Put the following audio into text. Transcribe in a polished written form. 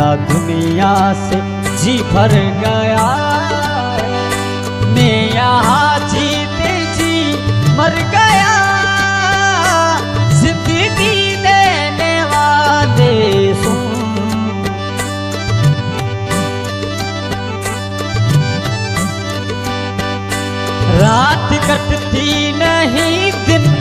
मेरा दुनिया से जी भर गया। मैं यहाँ जीते जी मर गया। जिंदगी देने वाले सुन, रात कटती नहीं दिन